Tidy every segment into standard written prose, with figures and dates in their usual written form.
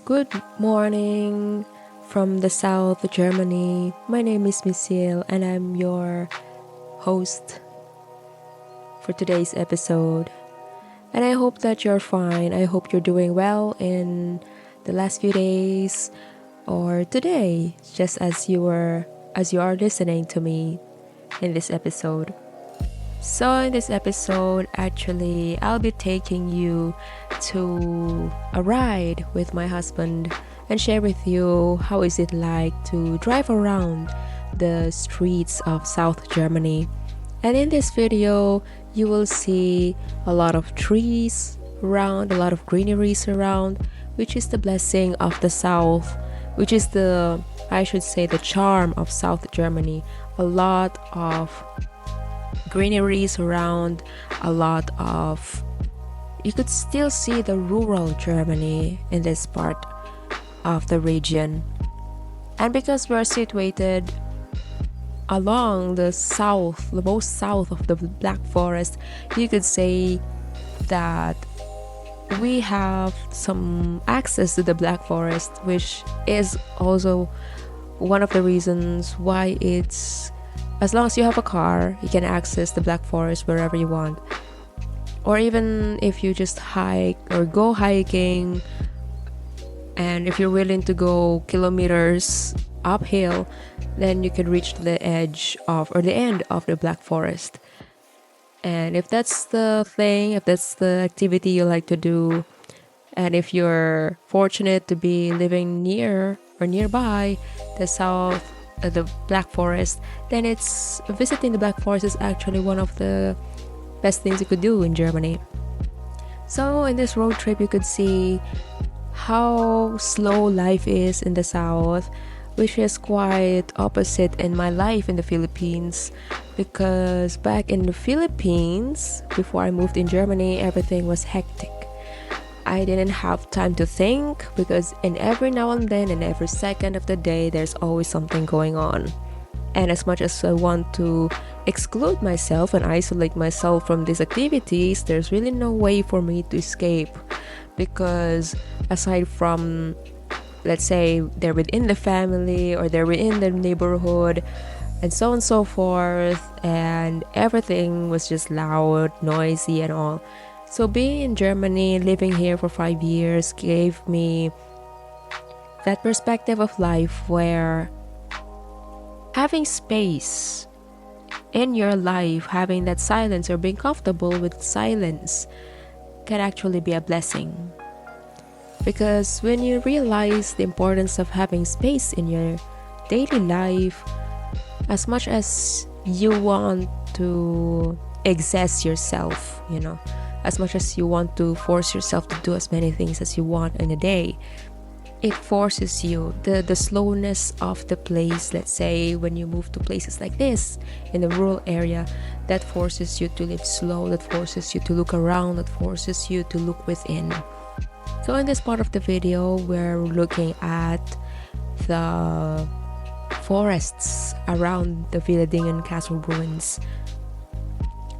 Good morning from the south of Germany. My name is Misil and I'm your host for today's episode. And I hope that you're fine. I hope you're doing well in the last few days or today, just as you are listening to me in this episode. So in this episode, actually, I'll be taking you to a ride with my husband and share with you how is it like to drive around the streets of South Germany. And in this video, you will see a lot of trees around, a lot of greeneries around, which is the blessing of the South, which is the charm of South Germany. A lot of greeneries around, you could still see the rural Germany in this part of the region. And because we're situated along the most south of the Black Forest, you could say that we have some access to the Black Forest, which is also one of the reasons why as long as you have a car, you can access the Black Forest wherever you want. Or even if you just hike or go hiking, and if you're willing to go kilometers uphill, then you can reach the end of the Black Forest. And if that's the activity you like to do, and if you're fortunate to be living near or nearby the Black Forest, then visiting the Black Forest is actually one of the best things you could do in Germany. So in this road trip, you could see how slow life is in the South, which is quite opposite in my life in the Philippines, because back in the Philippines, before I moved in Germany, everything was hectic. I didn't have time to think because in every now and then, in every second of the day, there's always something going on. And as much as I want to exclude myself and isolate myself from these activities, there's really no way for me to escape, because aside from, let's say, they're within the family or they're within the neighborhood and so on and so forth, and everything was just loud, noisy and all. So being in Germany, living here for 5 years, gave me that perspective of life where having space in your life, having that silence or being comfortable with silence can actually be a blessing. Because when you realize the importance of having space in your daily life, as much as you want to exess yourself, as much as you want to force yourself to do as many things as you want in a day, it forces you, the slowness of the place, let's say when you move to places like this in the rural area, that forces you to live slow, that forces you to look around, that forces you to look within. So in this part of the video, we're looking at the forests around the Wieladingen castle ruins,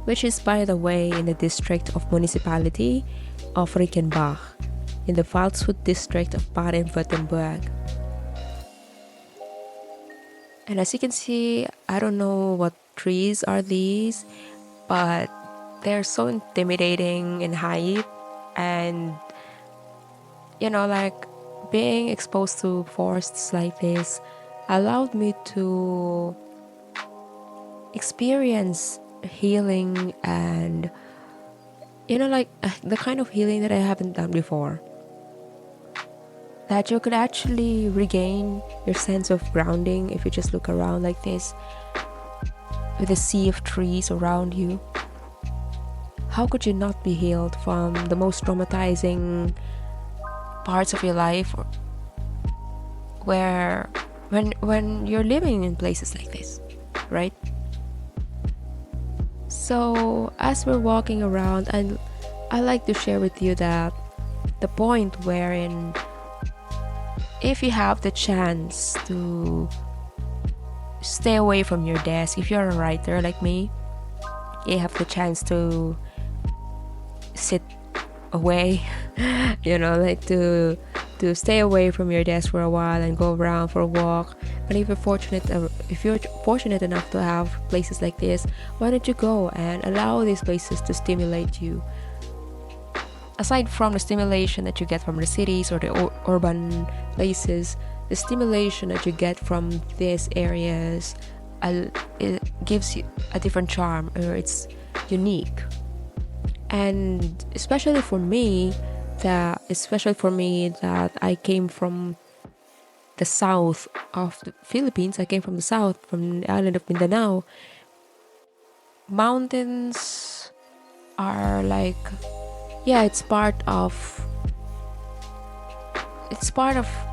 which is, by the way, in the district of municipality of Rickenbach, in the Waldshut district of Baden-Württemberg. And as you can see, I don't know what trees are these, but they're so intimidating in height, and being exposed to forests like this allowed me to experience healing, and the kind of healing that I haven't done before, that you could actually regain your sense of grounding if you just look around like this with a sea of trees around you. How could you not be healed from the most traumatizing parts of your life, where when you're living in places like this, right? So as we're walking around, and I like to share with you that the point wherein if you have the chance to stay away from your desk, if you're a writer like me, you have the chance to sit away, to to stay away from your desk for a while and go around for a walk. But if you're fortunate enough to have places like this, why don't you go and allow these places to stimulate you? Aside from the stimulation that you get from the cities or the urban places, the stimulation that you get from these areas, it gives you a different charm, or it's unique. And especially for me that I came from the south of the Philippines. I came from the south, from the island of Mindanao. Mountains are like, yeah, it's part of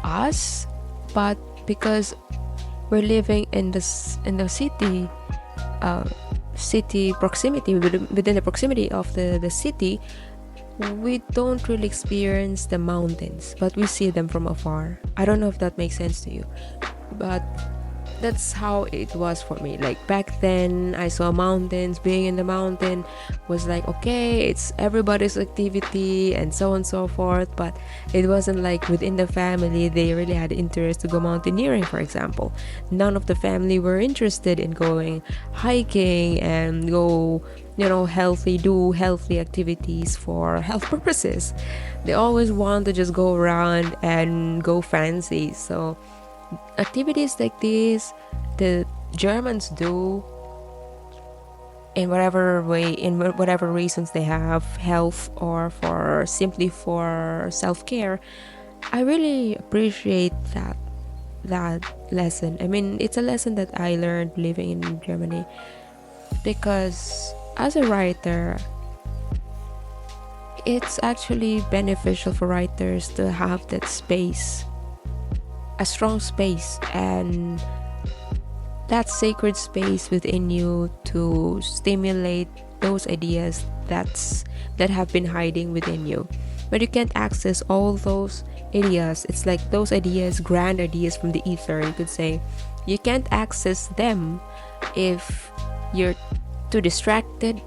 us, but because we're living in the city proximity, within the proximity of the city, we don't really experience the mountains, but we see them from afar. I don't know if that makes sense to you, but that's how it was for me. Like back then, I saw mountains. Being in the mountain was like, okay, it's everybody's activity and so on and so forth, but it wasn't like within the family they really had interest to go mountaineering, for example. None of the family were interested in going hiking and go, do healthy activities for health purposes. They always want to just go around and go fancy. So activities like these, the Germans do in whatever way, in whatever reasons they have, health or simply for self-care. I really appreciate that lesson. I mean, it's a lesson that I learned living in Germany, because as a writer, it's actually beneficial for writers to have that space, a strong space, and that sacred space within you to stimulate those ideas that have been hiding within you. But you can't access all those ideas. It's like those ideas, grand ideas from the ether, you could say. You can't access them if you're too distracted,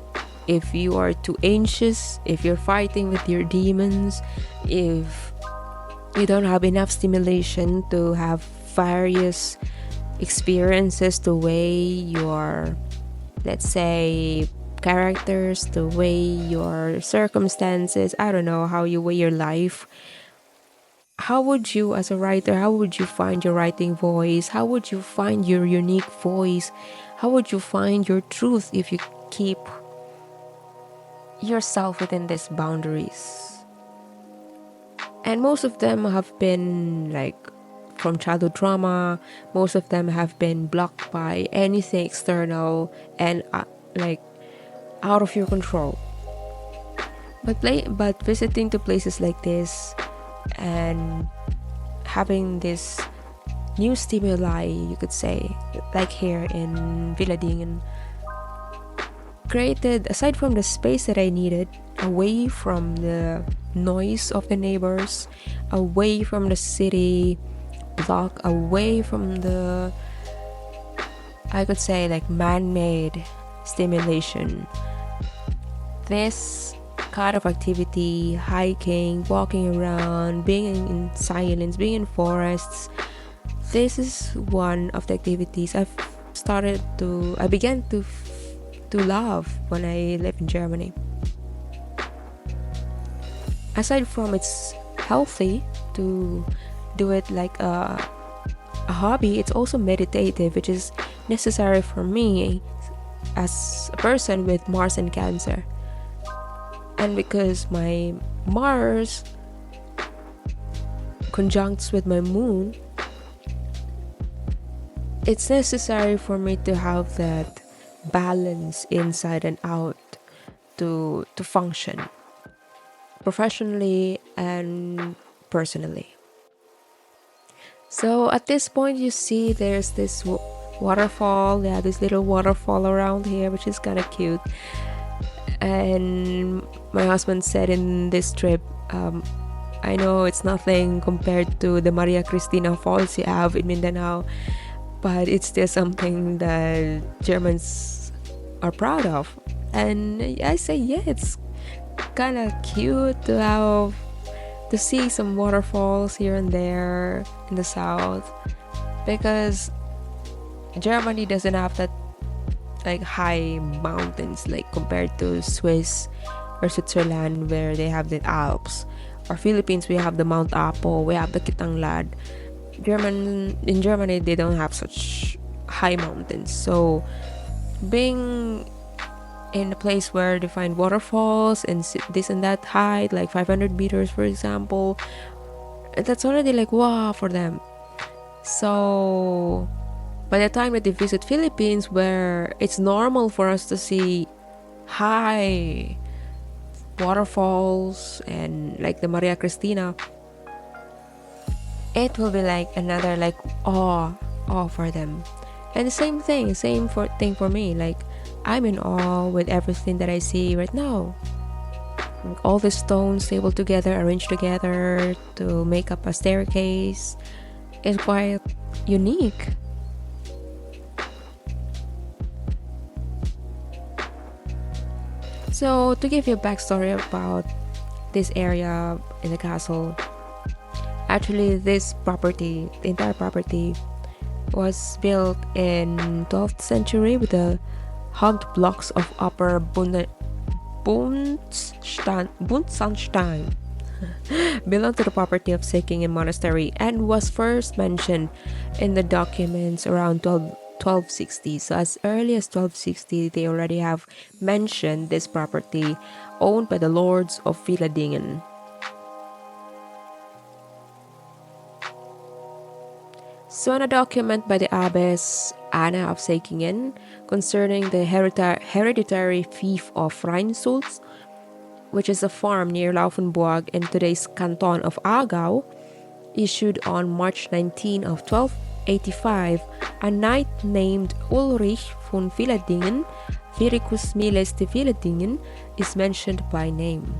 if you are too anxious, if you're fighting with your demons, if you don't have enough stimulation to have various experiences to weigh your, let's say, characters, to weigh your circumstances. I don't know how you weigh your life. How would you, as a writer, how would you find your writing voice? How would you find your unique voice? How would you find your truth if you keep yourself within these boundaries? And most of them have been like from childhood trauma. Most of them have been blocked by anything external and like out of your control. But visiting to places like this and having this new stimuli, you could say, like here in Wieladingen, created, aside from the space that I needed, away from the noise of the neighbors, away from the city block, away from the, I could say, like man-made stimulation. This kind of activity, hiking, walking around, being in silence, being in forests, this is one of the activities I began to love when I lived in Germany. Aside from it's healthy to do it like a hobby, it's also meditative, which is necessary for me as a person with Mars and Cancer. And because my Mars conjuncts with my moon, it's necessary for me to have that balance inside and out to function professionally and personally. So at this point, you see there's this waterfall, this little waterfall around here, which is kind of cute. And my husband said in this trip, I know it's nothing compared to the Maria Cristina Falls you have in Mindanao, but it's still something that Germans are proud of. And I say, yeah, it's kind of cute to to see some waterfalls here and there in the south, because Germany doesn't have that like high mountains like compared to Swiss or Switzerland, where they have the Alps. Or Philippines, we have the Mount Apo, we have the Kitanglad. In Germany, they don't have such high mountains. So being in a place where they find waterfalls and this and that height, like 500 meters for example, that's already like wow for them. So by the time that they visit Philippines, where it's normal for us to see high waterfalls and like the Maria Cristina, it will be like another like awe for them. And the same thing for me. Like I'm in awe with everything that I see right now. Like, all the stones stapled together, arranged together to make up a staircase, is quite unique. So to give you a backstory about this area in the castle, actually this property, the entire property, was built in 12th century with the hugged blocks of Upper Buntsandstein belonged to the property of Säckingen Monastery and was first mentioned in the documents around 1260. So as early as 1260, they already have mentioned this property owned by the lords of Wieladingen. So in a document by the Abbess Anna of Säckingen concerning the hereditary fief of Rheinsulz, which is a farm near Laufenburg in today's canton of Aargau, issued on March 19 of 1285, a knight named Ulrich von Wieladingen, Viricus Miles de Wieladingen, is mentioned by name.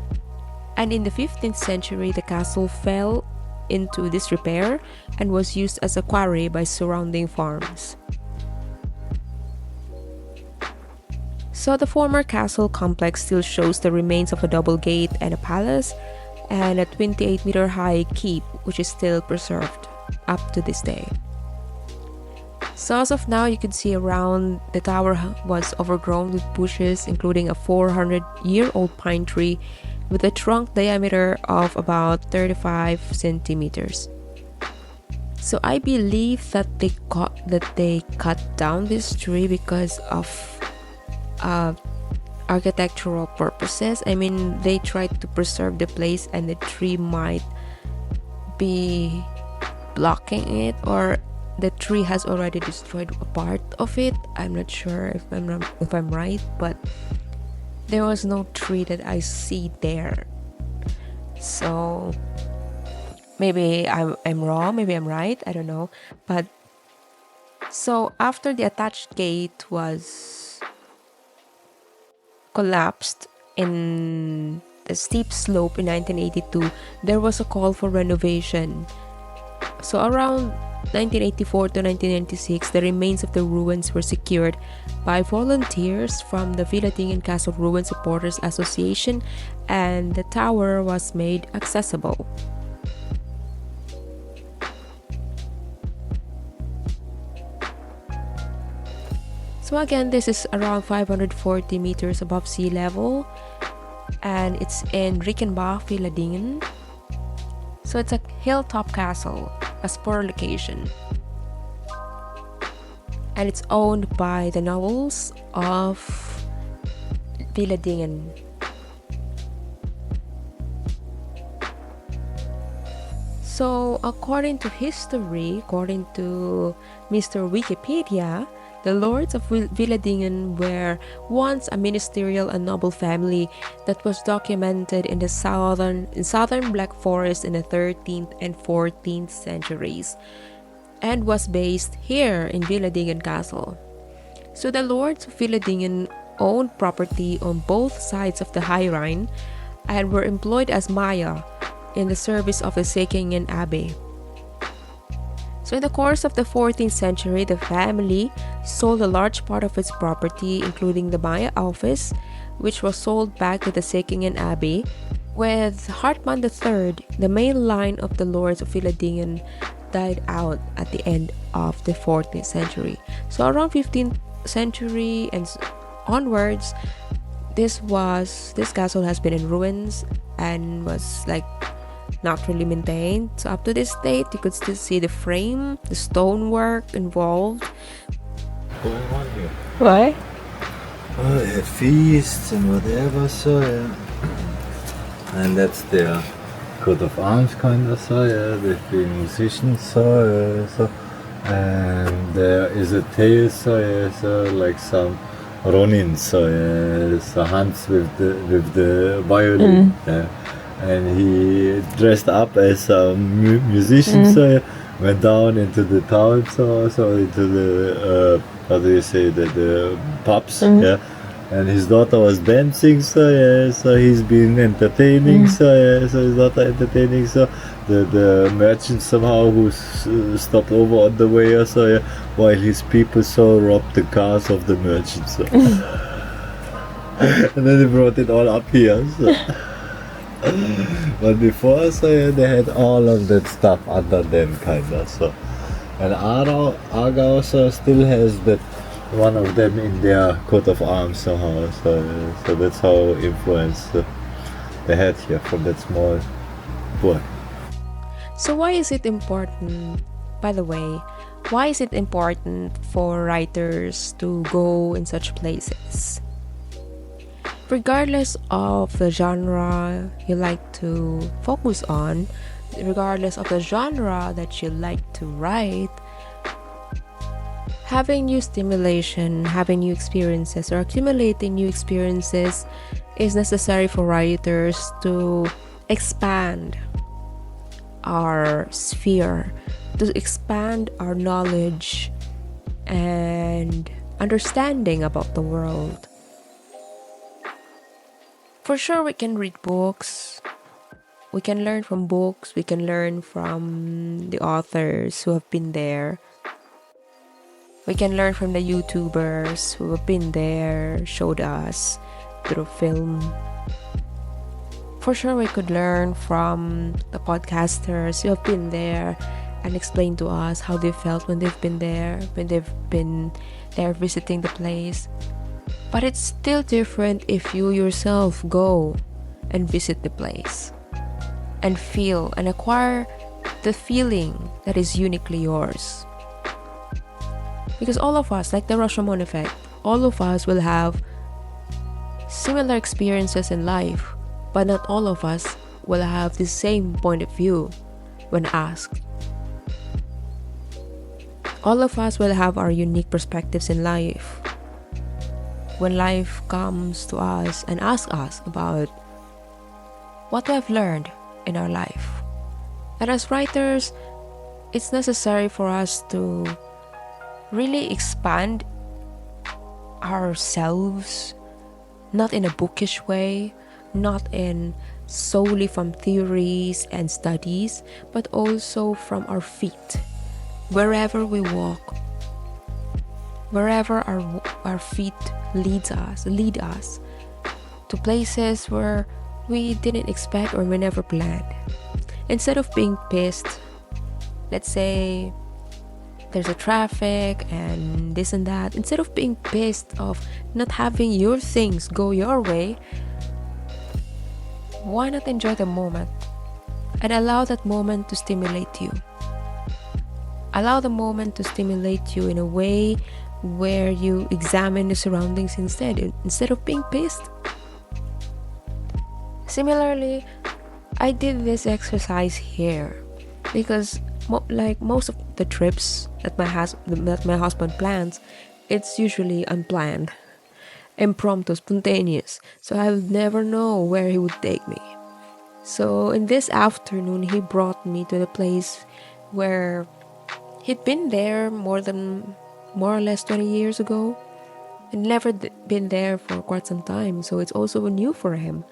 And in the 15th century, the castle fell into disrepair and was used as a quarry by surrounding farms. So the former castle complex still shows the remains of a double gate and a palace and a 28-meter high keep, which is still preserved up to this day. So as of now, you can see around the tower was overgrown with bushes, including a 400-year-old pine tree with a trunk diameter of about 35 centimeters. So I believe that they cut down this tree because of architectural purposes. I mean, they tried to preserve the place and the tree might be blocking it, or the tree has already destroyed a part of it. I'm not sure if I'm right, but there was no tree that I see there. So maybe I'm wrong, maybe I'm right, I don't know. But so after the attached gate was collapsed in the steep slope in 1982, there was a call for renovation. So around 1984 to 1996, the remains of the ruins were secured by volunteers from the Wieladingen Castle Ruin Supporters Association, and the tower was made accessible. So again, this is around 540 meters above sea level, and it's in Rickenbach, Wieladingen. So it's a hilltop castle, a spur location, and it's owned by the nobles of Wieladingen. So according to history, according to Mr. Wikipedia, the lords of Wieladingen were once a ministerial and noble family that was documented in the southern Black Forest in the 13th and 14th centuries, and was based here in Wieladingen Castle. So the lords of Wieladingen owned property on both sides of the High Rhine and were employed as Maya in the service of the Säckingen Abbey. So in the course of the 14th century, the family sold a large part of its property, including the Maya office, which was sold back to the Sickingen Abbey. With Hartmann III, the main line of the lords of Wieladingen died out at the end of the 14th century. So around 15th century and onwards, this castle has been in ruins and was like not really maintained. So up to this date, you could still see the frame, the stonework involved. Going on here. Why? Oh, they had feasts and whatever, so yeah. And that's their coat of arms, kind of, so yeah. They've been musicians, so and there is a tale, so yeah, so like some Ronin, so yeah, so Hans with the violin, yeah. And he dressed up as a musician, so yeah, went down into the town, so into the how do you say that, the pubs, yeah. And his daughter was dancing, so yeah, so he's been entertaining, so yeah, so his daughter entertaining, so the merchant somehow who stopped over on the way, so yeah, while his people so robbed the cars of the merchant, so. And then they brought it all up here, so. But before, so yeah, they had all of that stuff under them, kinda, so. And Aargau so still has that one of them in their coat of arms somehow, so that's how influenced they had here from that small boy. So why is it important, by the way, why is it important for writers to go in such places? Regardless of the genre you like to focus on, regardless of the genre that you like to write, having new stimulation, having new experiences, or accumulating new experiences is necessary for writers to expand our sphere, to expand our knowledge and understanding about the world. For sure, we can read books, we can learn from books, we can learn from the authors who have been there. We can learn from the YouTubers who have been there, showed us through film. For sure, we could learn from the podcasters who have been there and explain to us how they felt when they've been there visiting the place. But it's still different if you yourself go and visit the place and feel and acquire the feeling that is uniquely yours. Because all of us, like the Rashomon effect, all of us will have similar experiences in life, but not all of us will have the same point of view when asked. All of us will have our unique perspectives in life. When life comes to us and asks us about what we have learned in our life. And as writers, it's necessary for us to really expand ourselves, not in a bookish way, not in solely from theories and studies, but also from our feet. Wherever we walk, wherever our feet lead us to places where we didn't expect or we never planned. Instead of being pissed, let's say there's a traffic and this and that, instead of being pissed of not having your things go your way, why not enjoy the moment and allow that moment to stimulate you? Allow the moment to stimulate you in a way where you examine the surroundings instead of being pissed. Similarly, I did this exercise here because like most of the trips that my husband plans, it's usually unplanned, impromptu, spontaneous, so I would never know where he would take me. So in this afternoon, he brought me to the place where he'd been there more or less 20 years ago and never been there for quite some time, so it's also new for him.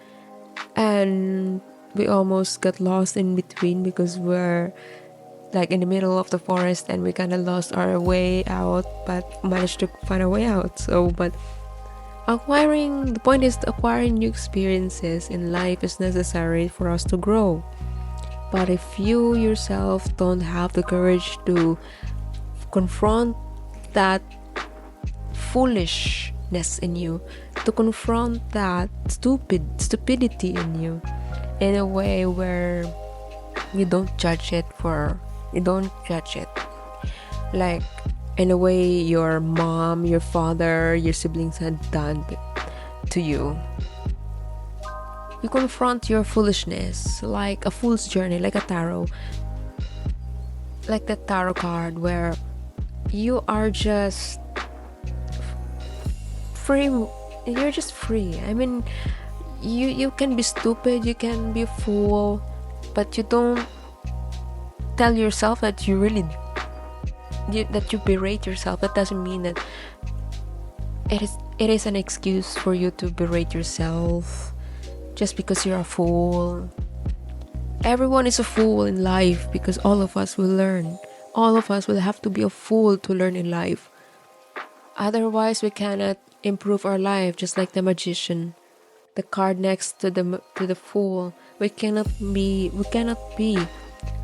And we almost got lost in between because we're like in the middle of the forest and we kind of lost our way out, but managed to find a way out. So, but The point is, acquiring new experiences in life is necessary for us to grow. But if you yourself don't have the courage to confront that foolishness in you, to confront that stupidity in you, in a way where you don't judge it, like in a way your mom, your father, your siblings had done to you. You confront your foolishness like a fool's journey, like the tarot card, where you are just free. You're just free. I mean, you can be stupid, you can be a fool, but you don't tell yourself that you berate yourself. That doesn't mean that it is an excuse for you to berate yourself just because you're a fool. Everyone is a fool in life, because all of us will learn. All of us will have to be a fool to learn in life. Otherwise, we cannot improve our life, just like the magician, the card next to the fool. We cannot be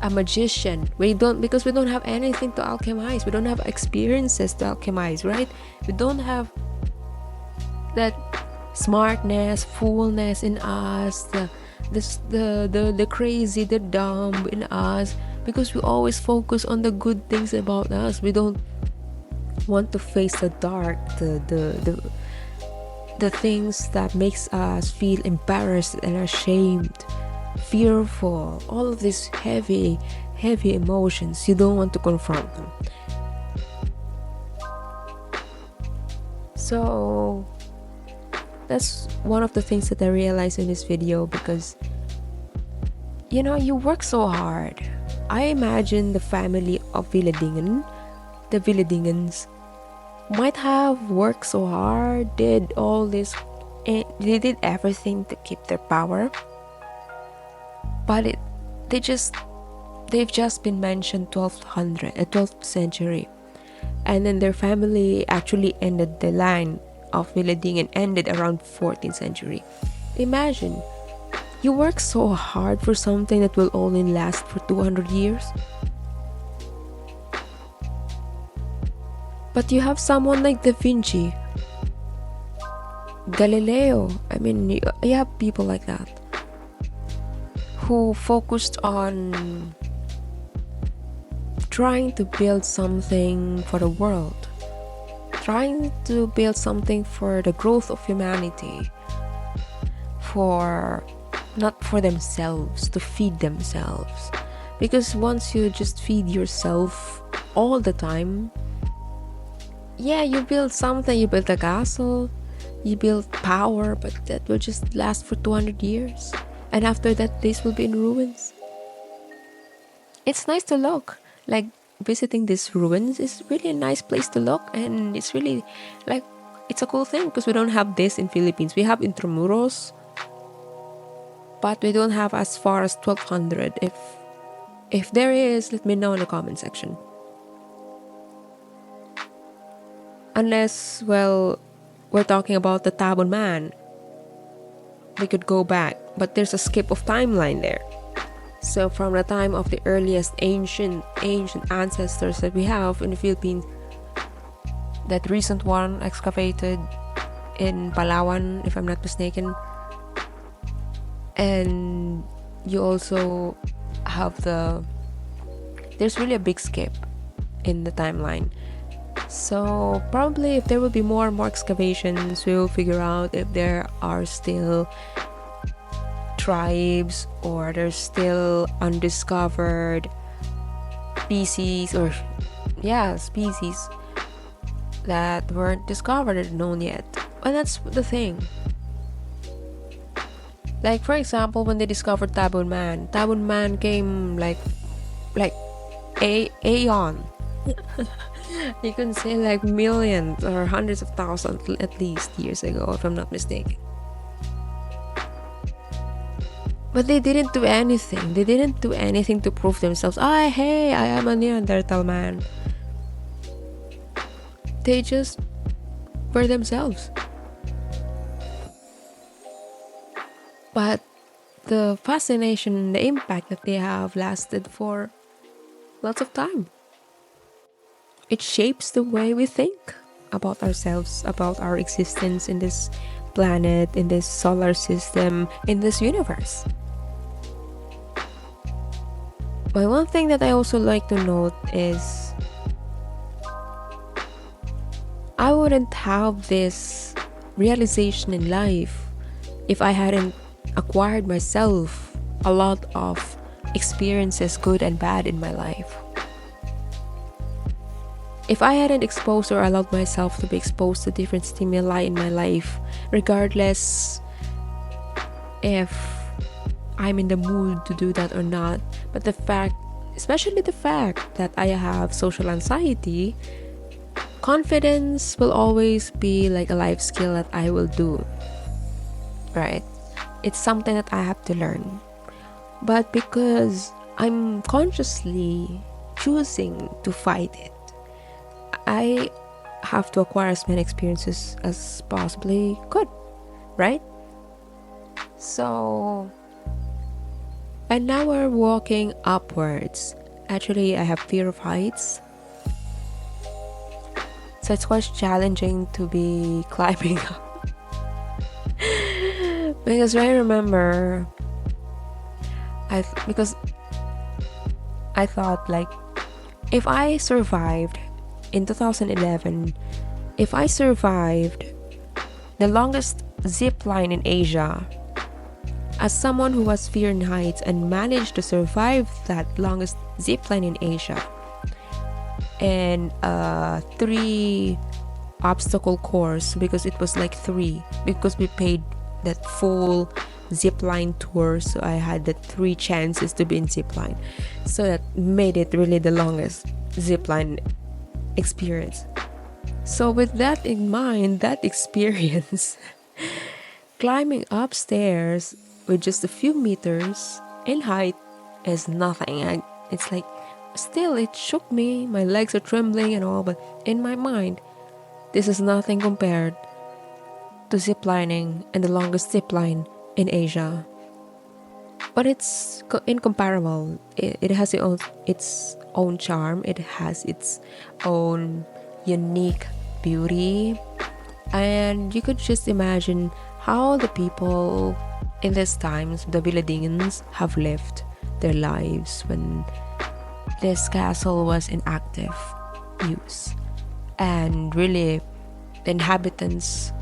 a magician. Because we don't have anything to alchemize. We don't have experiences to alchemize, right? We don't have that smartness, foolness in us, the crazy, the dumb in us, because we always focus on the good things about us. We don't want to face the dark, the things that makes us feel embarrassed and ashamed, fearful, all of these heavy emotions. You don't want to confront them. So that's one of the things that I realized in this video, because you work so hard. I imagine the family of Wieladingen, the Wieladingens, might have worked so hard, did all this, and they did everything to keep their power, but they've just been mentioned 12th century, and then their family actually ended, the line of Wieladingen ended around 14th century. Imagine, you work so hard for something that will only last for 200 years. But you have someone like Da Vinci, Galileo. I mean, you have people like that who focused on trying to build something for the world, trying to build something for the growth of humanity, not for themselves, to feed themselves. Because once you just feed yourself all the time, you build something, you build a castle, you build power, but that will just last for 200 years. And after that, this will be in ruins. It's nice to look. Like, visiting these ruins is really a nice place to look, and it's really, like, it's a cool thing, because we don't have this in Philippines. We have Intramuros, but we don't have as far as 1200. If there is, let me know in the comment section. Unless, well, we're talking about the Tabon man, we could go back, but there's a skip of timeline there. So from the time of the earliest ancient ancestors that we have in the Philippines, that recent one excavated in Palawan, if I'm not mistaken, and you also have there's really a big skip in the timeline. So probably if there will be more and more excavations, we'll figure out if there are still tribes, or there's still undiscovered species that weren't discovered or known yet. And that's the thing. Like, for example, when they discovered Tabon Man came like aeon. You can say like millions or hundreds of thousands at least years ago, if I'm not mistaken. But they didn't do anything. They didn't do anything to prove themselves. Hey, I am a Neanderthal man. They just were themselves. But the fascination, the impact that they have lasted for lots of time. It shapes the way we think about ourselves, about our existence in this planet, in this solar system, in this universe. But one thing that I also like to note is I wouldn't have this realization in life if I hadn't acquired myself a lot of experiences, good and bad, in my life. If I hadn't exposed or allowed myself to be exposed to different stimuli in my life, regardless if I'm in the mood to do that or not, but especially the fact that I have social anxiety, confidence will always be like a life skill that I will do, right? It's something that I have to learn. But because I'm consciously choosing to fight it, I have to acquire as many experiences as possibly could, right? So, and now we're walking upwards. Actually, I have fear of heights, so it's quite challenging to be climbing up. Because I remember, because I thought, like, if I survived in 2011, if I survived the longest zip line in Asia, as someone who has fear in heights and managed to survive that longest zip line in Asia, and 3 obstacle course, because it was like 3, because we paid that full zip line tour, so I had the 3 chances to be in zip line, so that made it really the longest zip line experience. So with that in mind, that experience, climbing upstairs with just a few meters in height is nothing. It's like, still it shook me, my legs are trembling and all, but in my mind, this is nothing compared to ziplining and the longest zipline in Asia. But it's incomparable. It has its own charm. It has its own unique beauty. And you could just imagine how the people in these times, the Wieladingens, have lived their lives when this castle was in active use. And really, the inhabitants.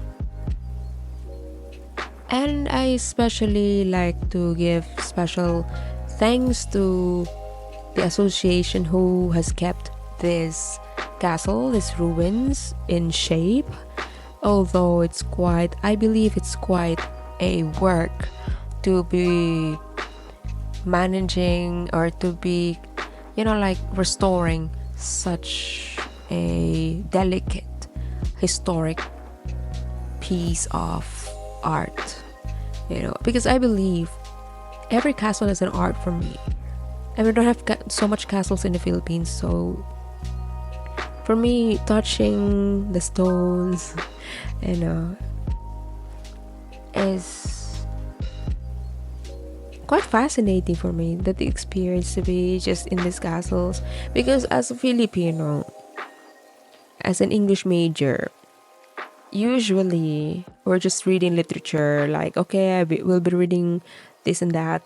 And I especially like to give special thanks to the association who has kept this castle, these ruins, in shape. Although I believe it's quite a work to be managing or to be, like restoring such a delicate, historic piece of art, because I believe every castle is an art for me. And we don't have so much castles in the Philippines, so for me, touching the stones, is quite fascinating for me, that the experience to be just in these castles. Because as a Filipino, as an English major, usually we're just reading literature, like, okay, we'll be reading this and that,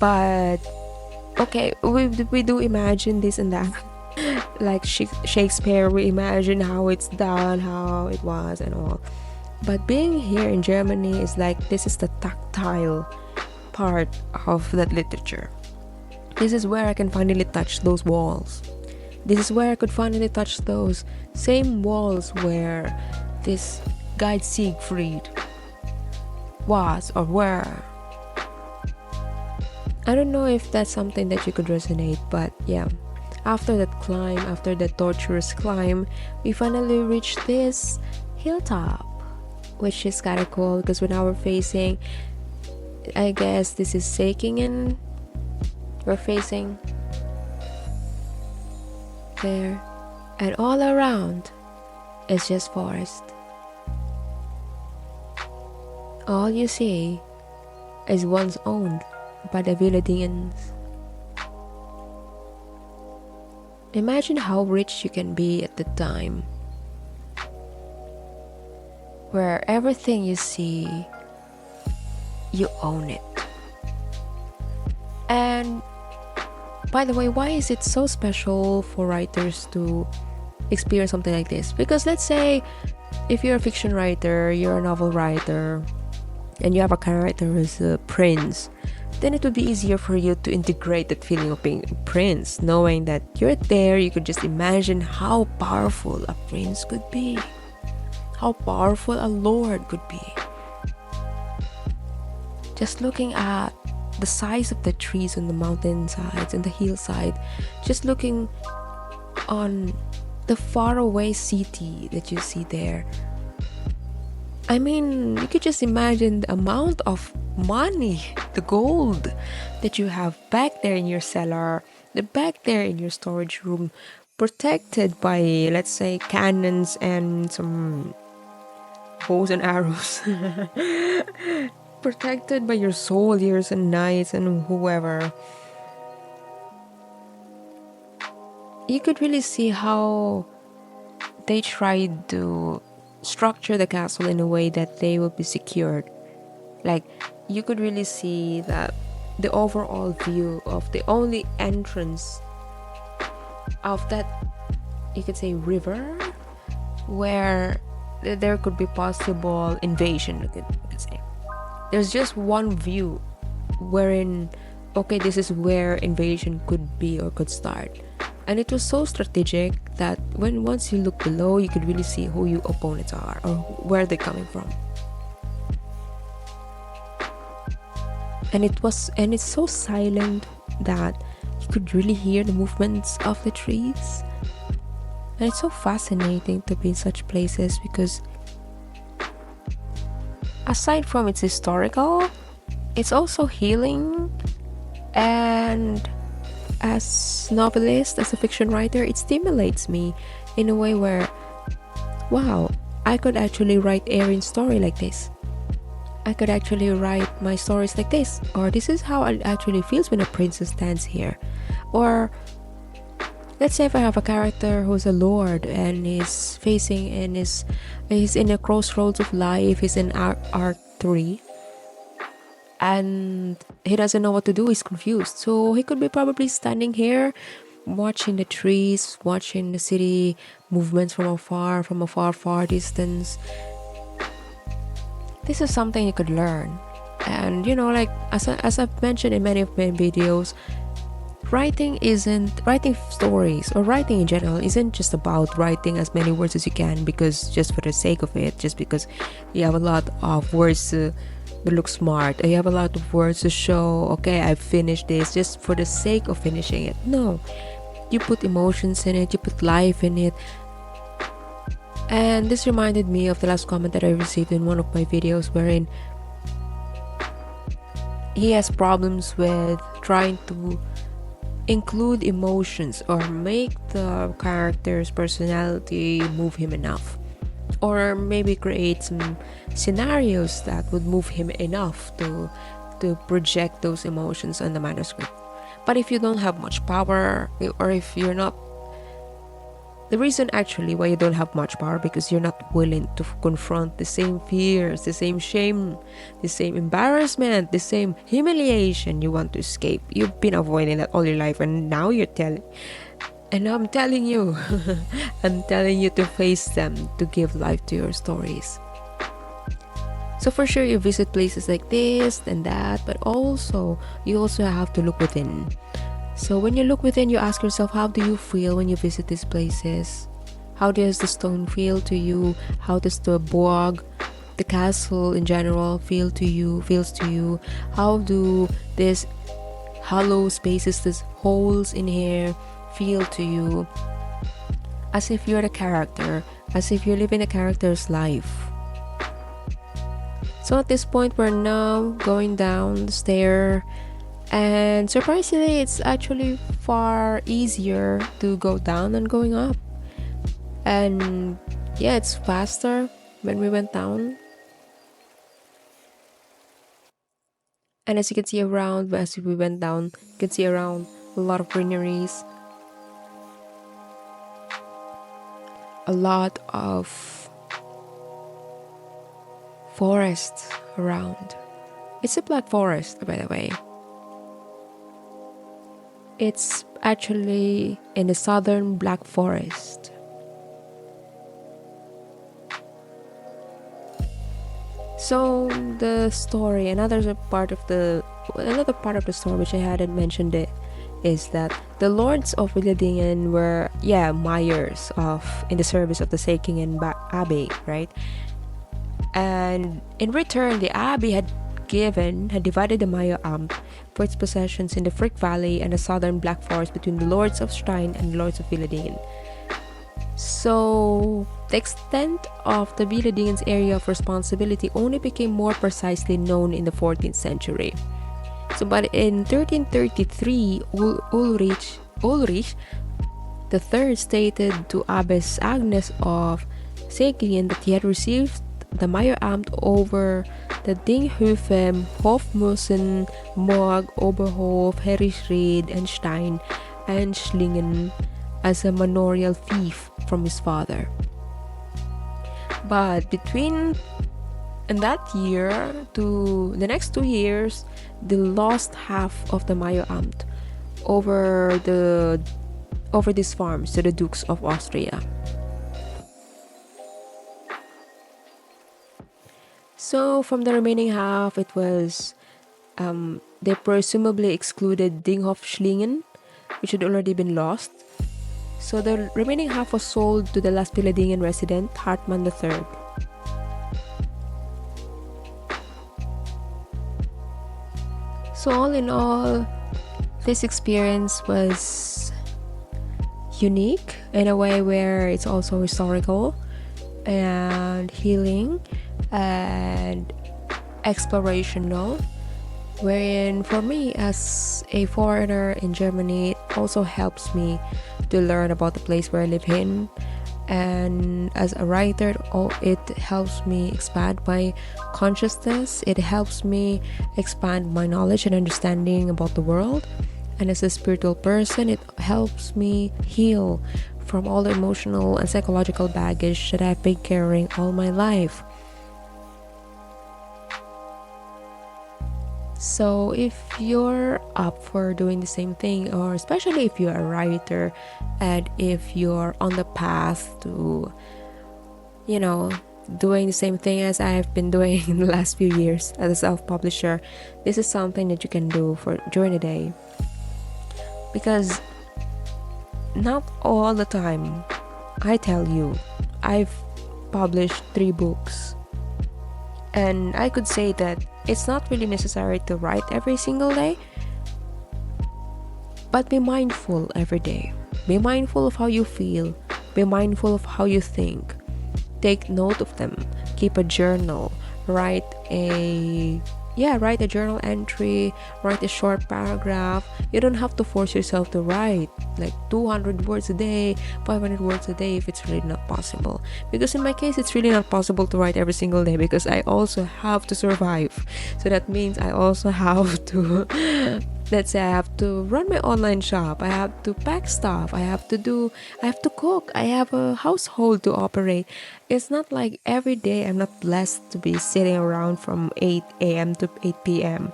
but okay, we do imagine this and that. Like Shakespeare, we imagine how it's done, how it was and all. But being here in Germany is like, this is the tactile part of that literature. This is where I can finally touch those walls. This is where I could finally touch those same walls where this guide Siegfried was or were. I don't know if that's something that you could resonate, but yeah. After that climb, after that torturous climb, we finally reached this hilltop, which is kind of cool because we're now facing, I guess this is Säckingen. We're facing there, and all around is just forest. All you see is once owned by the Wieladingens. Imagine how rich you can be at the time, where everything you see, you own it. And by the way, why is it so special for writers to experience something like this? Because let's say if you're a fiction writer, you're a novel writer, and you have a character who's a prince, then it would be easier for you to integrate that feeling of being a prince, knowing that you're there. You could just imagine how powerful a prince could be, how powerful a lord could be. Just looking at the size of the trees on the mountainsides and the hillside, just looking on the faraway city that you see there. I mean, you could just imagine the amount of money, the gold that you have back there in your cellar, the back there in your storage room, protected by, let's say, cannons and some bows and arrows. Protected by your soldiers and knights and whoever. You could really see how they tried to structure the castle in a way that they will be secured. Like, you could really see that the overall view of the only entrance of that, you could say, river, where there could be possible invasion, you could say. There's just one view wherein, okay, this is where invasion could be or could start. And it was so strategic that once you look below, you could really see who your opponents are or where they're coming from. And it's so silent that you could really hear the movements of the trees. And it's so fascinating to be in such places because aside from its historical, it's also healing. And as novelist, as a fiction writer, it stimulates me in a way where, wow, I could actually write Erin's story like this. I could actually write my stories like this. Or this is how it actually feels when a princess stands here. Or let's say if I have a character who's a lord and is facing and he's in a crossroads of life, he's in Art 3, and he doesn't know what to do, he's confused. So he could be probably standing here, watching the trees, watching the city movements from a far distance. This is something you could learn. And like as I've mentioned in many of my videos, writing stories or writing in general isn't just about writing as many words as you can because just for the sake of it, just because you have a lot of words to look smart, or you have a lot of words to show, okay, I've finished this, just for the sake of finishing it. No, you put emotions in it, you put life in it. And this reminded me of the last comment that I received in one of my videos, wherein he has problems with trying to include emotions or make the character's personality move him enough, or maybe create some scenarios that would move him enough to project those emotions on the manuscript. But if you don't have much power, or if you're not, the reason actually why you don't have much power, because you're not willing to confront the same fears, the same shame, the same embarrassment, the same humiliation you want to escape. You've been avoiding that all your life, and now I'm telling you I'm telling you to face them, to give life to your stories. So for sure you visit places like this and that, but you also have to look within. So when you look within, you ask yourself, how do you feel when you visit these places? How does the stone feel to you? How does the bog, the castle in general feels to you? How do these hollow spaces, these holes in here feel to you? As if you're the character, as if you're living the character's life. So at this point, we're now going down the stair, and surprisingly, it's actually far easier to go down than going up. And yeah, it's faster when we went down. And as you can see around, as we went down, you can see around a lot of greeneries, a lot of forests around. It's a black forest, by the way. It's actually in the southern Black Forest. So the story, another part of the story which I hadn't mentioned it, is that the lords of Wieladingen were mayors in the service of the Sekingen Abbey, right? And in return, the abbey had divided the Mayo Amt for its possessions in the Frick Valley and the southern Black Forest between the lords of Stein and the lords of Wieladingen. So the extent of the Wieladingen's area of responsibility only became more precisely known in the 14th century. But in 1333, Ulrich III stated to Abbess Agnes of Sekingen that he had received the Mayor Amt over the Dinghöfe, Hofmussen, Moog, Oberhof, Herrischried, and Stein, and Schlingen as a manorial fief from his father. But between that year to the next 2 years, they lost half of the Mayo Amt over these farms to the Dukes of Austria. So from the remaining half, it was they presumably excluded Dinghof Schlingen, which had already been lost. So the remaining half was sold to the last Wieladingen resident, Hartmann III. So all in all, this experience was unique in a way where it's also historical and healing and explorational, wherein for me as a foreigner in Germany, it also helps me to learn about the place where I live in, and as a writer it helps me expand my consciousness, it helps me expand my knowledge and understanding about the world, and as a spiritual person it helps me heal from all the emotional and psychological baggage that I've been carrying all my life. So if you're up for doing the same thing, or especially if you're a writer and if you're on the path to, doing the same thing as I've been doing in the last few years as a self-publisher, this is something that you can do during the day. Because not all the time, I tell you, I've published 3 books. And I could say that it's not really necessary to write every single day, but be mindful every day. Be mindful of how you feel. Be mindful of how you think. Take note of them. Keep a journal. Write a journal entry. Write a short paragraph. You don't have to force yourself to write like 200 words a day, 500 words a day if it's really not possible. Because in my case, it's really not possible to write every single day because I also have to survive. So that means I also have to let's say I have to run my online shop, I have to pack stuff, I have to cook, I have a household to operate. It's not like every day I'm not blessed to be sitting around from 8 a.m. to 8 p.m.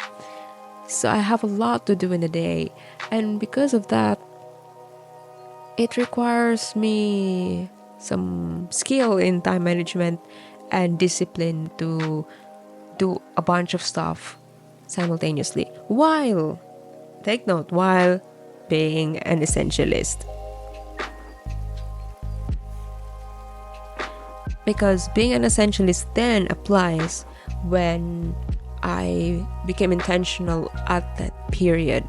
So I have a lot to do in a day, and because of that, it requires me some skill in time management and discipline to do a bunch of stuff simultaneously while being an essentialist. Because being an essentialist then applies when I became intentional at that period.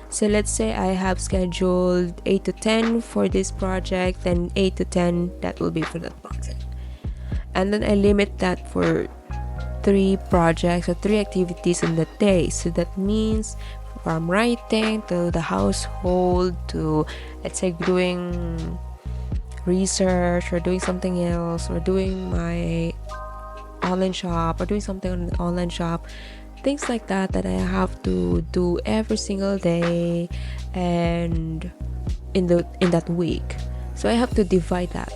So let's say I have scheduled 8 to 10 for this project, then 8 to 10 that will be for that project. And then I limit that for 3 projects or 3 activities in the day. So that means from writing to the household to, let's say, doing research or doing something else or doing my online shop or doing something on the online shop, things like that I have to do every single day and in that week. So I have to divide that,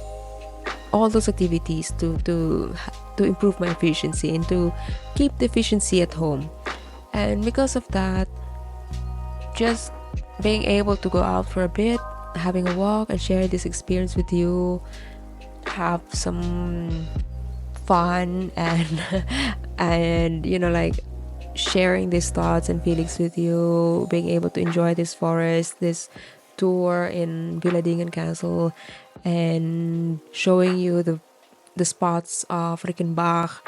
all those activities to improve my efficiency and to keep the efficiency at home. And because of that, just being able to go out for a bit, having a walk and share this experience with you, have some fun and and like sharing these thoughts and feelings with you, being able to enjoy this forest, this tour in Wieladingen Castle, and showing you the spots of Rickenbach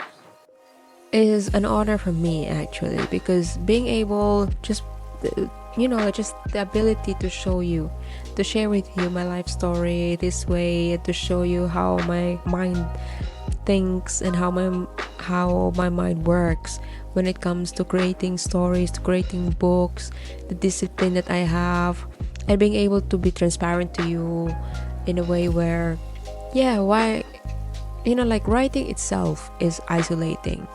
is an honor for me, actually, because being able just the ability to show you, to share with you my life story this way, to show you how my mind thinks and how my mind works when it comes to creating stories, to creating books, the discipline that I have, and being able to be transparent to you in a way where why like writing itself is isolating,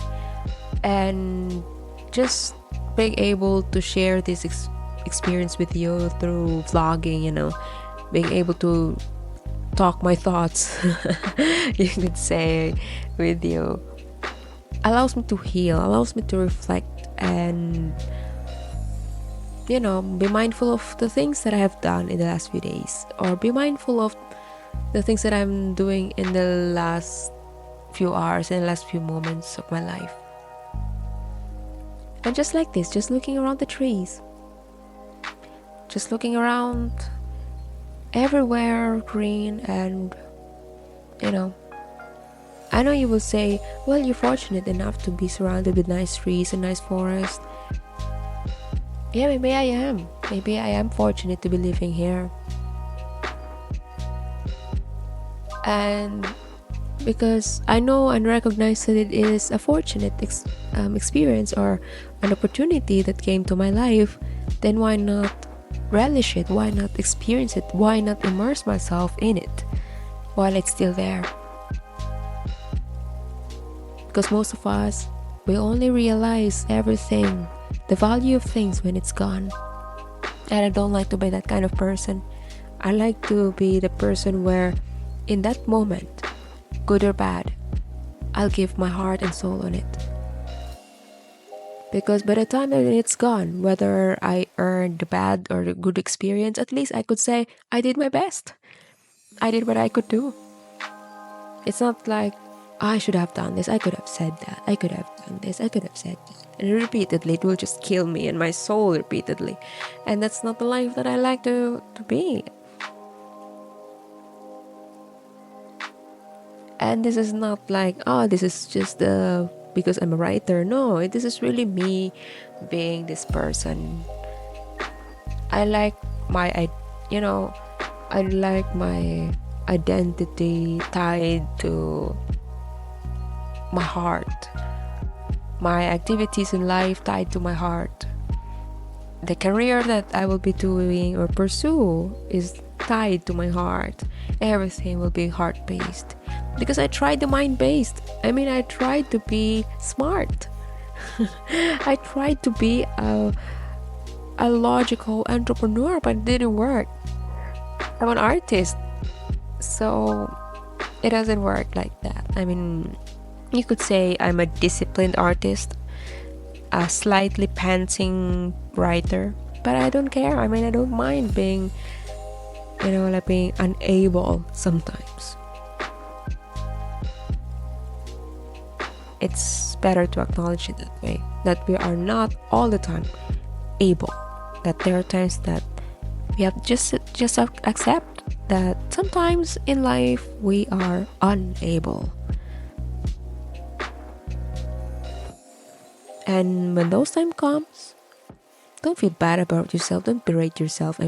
and just being able to share this experience with you through vlogging, being able to talk my thoughts you could say with you, allows me to heal, allows me to reflect and be mindful of the things that I have done in the last few days, or be mindful of the things that I'm doing in the last few hours and the last few moments of my life. And just like this, just looking around the trees, just looking around everywhere green, and I know you will say, well, you're fortunate enough to be surrounded with nice trees and nice forest. Yeah, maybe I am fortunate to be living here, and because I know and recognize that it is a fortunate experience or an opportunity that came to my life, then why not relish it? Why not experience it? Why not immerse myself in it while it's still there? Because most of us, we only realize everything, the value of things, when it's gone. And I don't like to be that kind of person. I like to be the person where in that moment, good or bad, I'll give my heart and soul on it. Because by the time that it's gone, whether I earned the bad or the good experience, at least I could say I did my best. I did what I could do. It's not like I should have done this, I could have said that, I could have done this, I could have said that. And repeatedly, it will just kill me and my soul repeatedly. And that's not the life that I like to be. And this is not like, this is just because I'm a writer. No, this is really me being this person. I like my identity tied to my heart. My activities in life tied to my heart. The career that I will be doing or pursue is tied to my heart. Everything will be heart-based. Because I tried the mind-based. I tried to be smart. I tried to be a logical entrepreneur, but it didn't work. I'm an artist, so it doesn't work like that. You could say I'm a disciplined artist, a slightly pantsing writer, but I don't care. I don't mind being, being unable sometimes. It's better to acknowledge it that way, that we are not all the time able, that there are times that we have just accept that sometimes in life we are unable. And when those time comes, don't feel bad about yourself, don't berate yourself.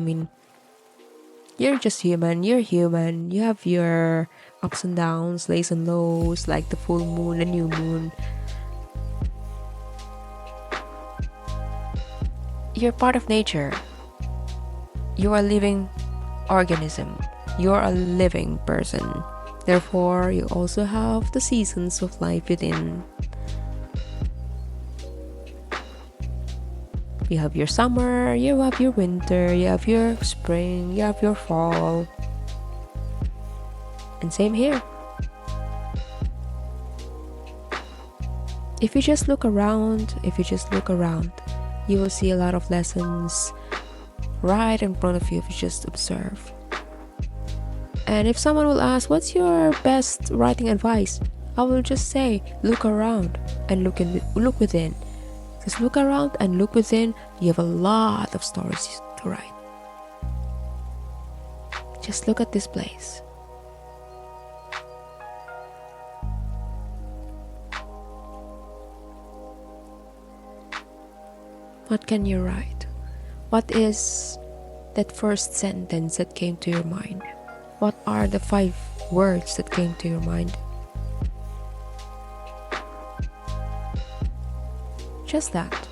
You're just human, you're human, you have your ups and downs, lays and lows, like the full moon and new moon. You're part of nature. You are a living organism. You're a living person. Therefore, you also have the seasons of life within. You have your summer, you have your winter, you have your spring, you have your fall. And same here. If you just look around, you will see a lot of lessons right in front of you if you just observe. And if someone will ask, what's your best writing advice? I will just say, look around and look within. Just look around and look within. You have a lot of stories to write. Just look at this place. What can you write? What is that first sentence that came to your mind? What are the 5 words that came to your mind? Just that.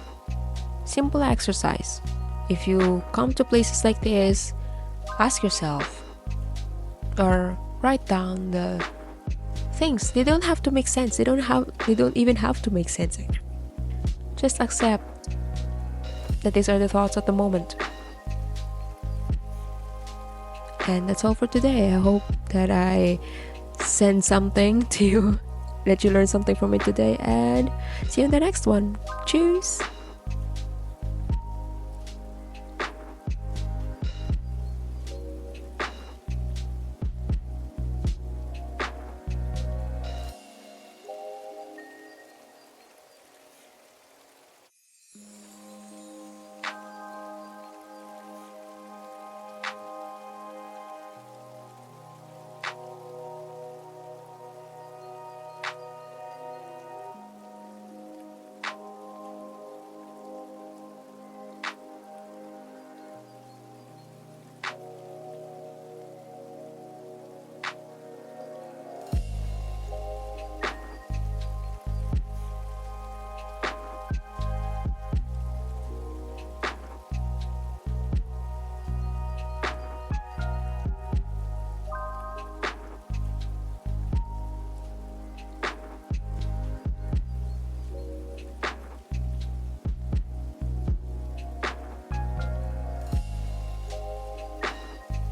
Simple exercise. If you come to places like this, ask yourself or write down the things. They don't have to make sense. They don't even have to make sense. Just accept that these are the thoughts at the moment. And that's all for today. I hope that I send something to you, that you learn something from it today, and see you in the next one. Cheers!